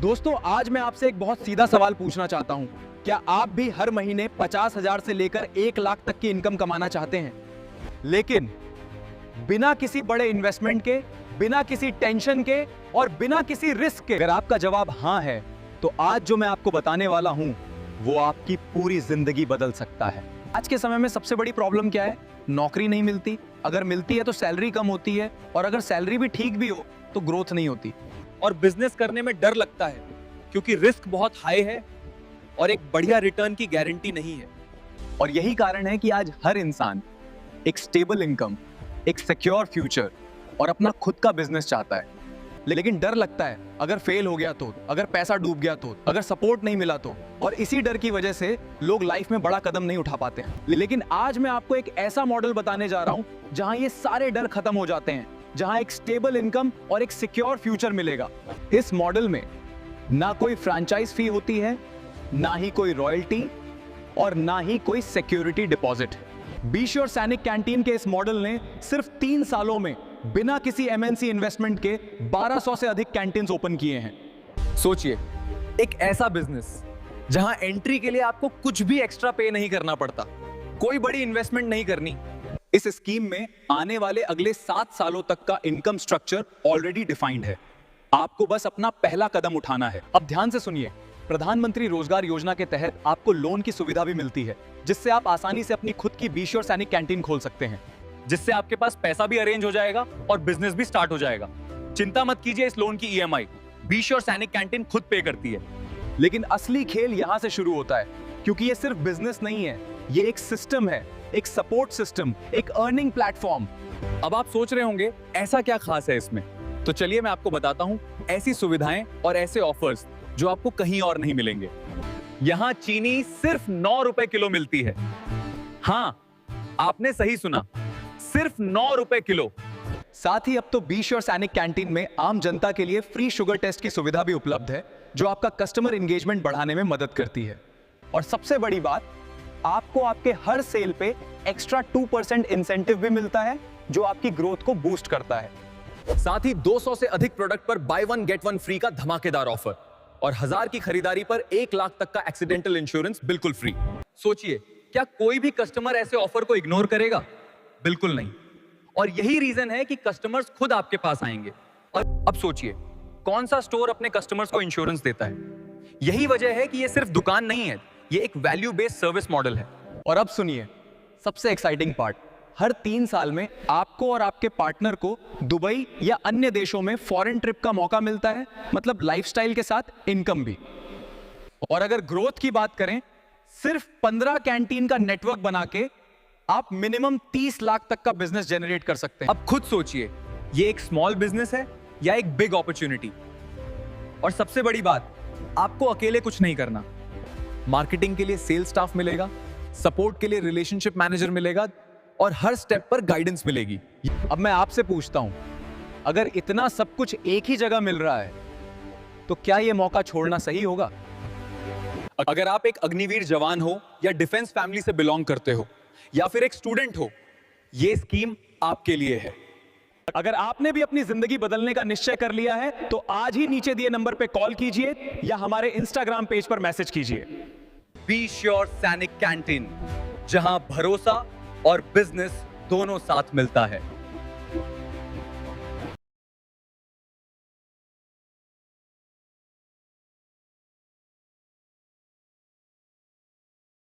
दोस्तों, आज मैं आपसे एक बहुत सीधा सवाल पूछना चाहता हूं। क्या आप भी हर महीने 50,000 से लेकर 1 लाख तक की इनकम कमाना चाहते हैं, लेकिन बिना किसी बड़े इन्वेस्टमेंट के, बिना किसी टेंशन के और बिना किसी रिस्क के? अगर आपका जवाब हां है, तो आज जो मैं आपको बताने वाला हूं, वो आपकी पूरी जिंदगी बदल सकता है। आज के समय में सबसे बड़ी प्रॉब्लम क्या है? नौकरी नहीं मिलती, अगर मिलती है तो सैलरी कम होती है, और अगर सैलरी भी ठीक भी हो तो ग्रोथ नहीं होती। और बिजनेस करने में डर लगता है क्योंकि रिस्क बहुत हाई है और एक बढ़िया रिटर्न की गारंटी नहीं है। और यही कारण है कि आज हर इंसान एक स्टेबल इनकम, एक सिक्योर फ्यूचर और अपना खुद का बिजनेस चाहता है। लेकिन डर लगता है, अगर फेल हो गया तो, अगर पैसा डूब गया तो, अगर सपोर्ट नहीं मिला तो। और इसी डर की वजह से लोग लाइफ में बड़ा कदम नहीं उठा पाते हैं। लेकिन आज मैं आपको एक ऐसा मॉडल बताने जा रहा हूं जहां ये सारे डर खत्म हो जाते हैं, जहां एक स्टेबल इनकम और एक सिक्योर फ्यूचर मिलेगा। इस मॉडल में ना कोई फ्रैंचाइज फी होती है, ना ही कोई रॉयल्टी और ना ही कोई सिक्योरिटी डिपॉजिट। बी श्योर सैनिक कैंटीन के इस मॉडल ने सिर्फ 3 सालों में बिना किसी एमएनसी इन्वेस्टमेंट के 1200 से अधिक कैंटीन्स ओपन किए हैं। सोचिए, एक ऐसा बिजनेस जहां एंट्री के लिए आपको कुछ भी एक्स्ट्रा पे नहीं करना पड़ता, कोई बड़ी इन्वेस्टमेंट नहीं करनी। इस स्कीम में आने वाले अगले 7 सालों तक का इनकम स्ट्रक्चर ऑलरेडी डिफाइंड है। आपको बस अपना पहला कदम उठाना है। अब ध्यान से सुनिए, प्रधानमंत्री रोजगार योजना के तहत आपको लोन की सुविधा भी मिलती है, जिससे आप आसानी से अपनी खुद की बी श्योर सैनिक कैंटीन खोल सकते हैं, जिससे आपके पास पैसा भी अरेंज हो जाएगा और बिजनेस भी स्टार्ट हो जाएगा। चिंता मत कीजिए, इस लोन की ईएमआई बी श्योर सैनिक कैंटीन खुद पे करती है। लेकिन असली खेल यहां से शुरू होता है, क्योंकि ये सिर्फ बिजनेस नहीं है, ये एक सिस्टम है, एक सपोर्ट सिस्टम, एक अर्निंग प्लेटफॉर्म। अब आप सोच रहे होंगे ऐसा क्या खास है इसमें, तो चलिए मैं आपको बताता हूं ऐसी सुविधाएं और ऐसे ऑफर्स जो आपको कहीं और नहीं मिलेंगे। यहां चीनी सिर्फ 9 रुपए किलो मिलती है। हां, आपने सही सुना, सिर्फ 9 रुपए किलो। साथ ही अब तो बी श्योर सैनिक कैंटीन में आम जनता के लिए फ्री शुगर टेस्ट की सुविधा भी उपलब्ध है, जो आपका कस्टमर एंगेजमेंट बढ़ाने में मदद करती है। और सबसे बड़ी बात, आपको आपके हर सेल पे एक्स्ट्रा 2% इंसेंटिव भी मिलता है, जो आपकी ग्रोथ को बूस्ट करता है। साथ ही 200 से अधिक प्रोडक्ट पर बाय 1 गेट 1 फ्री का धमाकेदार ऑफर, और 1000 की खरीदारी पर 1 लाख तक का एक्सीडेंटल इंश्योरेंस बिल्कुल फ्री। सोचिए, क्या कोई भी कस्टमर ऐसे ऑफर को इग्नोर करेगा? बिल्कुल नहीं। और यही रीजन है कि कस्टमर्स खुद आपके पास आएंगे। और अब सोचिए, कौन सा स्टोर अपने कस्टमर्स को इंश्योरेंस देता है? यही वजह है कि ये सिर्फ दुकान नहीं है, ये एक वैल्यू बेस्ड सर्विस मॉडल है। और अब सुनिए सबसे एक्साइटिंग पार्ट, हर 3 साल में आपको और आपके पार्टनर को दुबई या अन्य देशों में फॉरेन ट्रिप का मौका मिलता है, मतलब लाइफस्टाइल के साथ इनकम भी। और अगर ग्रोथ की बात करें, सिर्फ 15 कैंटीन का नेटवर्क बना के आप मिनिमम 30 लाख तक का बिजनेस जनरेट कर सकते हैं। अब खुद सोचिए, ये एक स्मॉल बिजनेस है या एक बिग अपॉर्चुनिटी। और सबसे बड़ी बात, आपको अकेले कुछ नहीं करना। मार्केटिंग के लिए सेल्स स्टाफ मिलेगा, सपोर्ट के लिए रिलेशनशिप मैनेजर मिलेगा, और हर स्टेप पर गाइडेंस मिलेगी। अब मैं आपसे पूछता हूं, अगर इतना सब कुछ एक ही जगह मिल रहा है, तो क्या यह मौका छोड़ना सही होगा? अगर आप एक अग्निवीर जवान हो, या डिफेंस फैमिली से बिलोंग करते हो, या फिर एक स्टूडेंट हो, यह स्कीम आपके लिए है। अगर आपने भी अपनी जिंदगी बदलने का निश्चय कर लिया है, तो आज ही नीचे दिए नंबर पे कॉल कीजिए या हमारे इंस्टाग्राम पेज पर मैसेज कीजिए। बी श्योर सैनिक कैंटीन, जहां भरोसा और बिजनेस दोनों साथ मिलता है।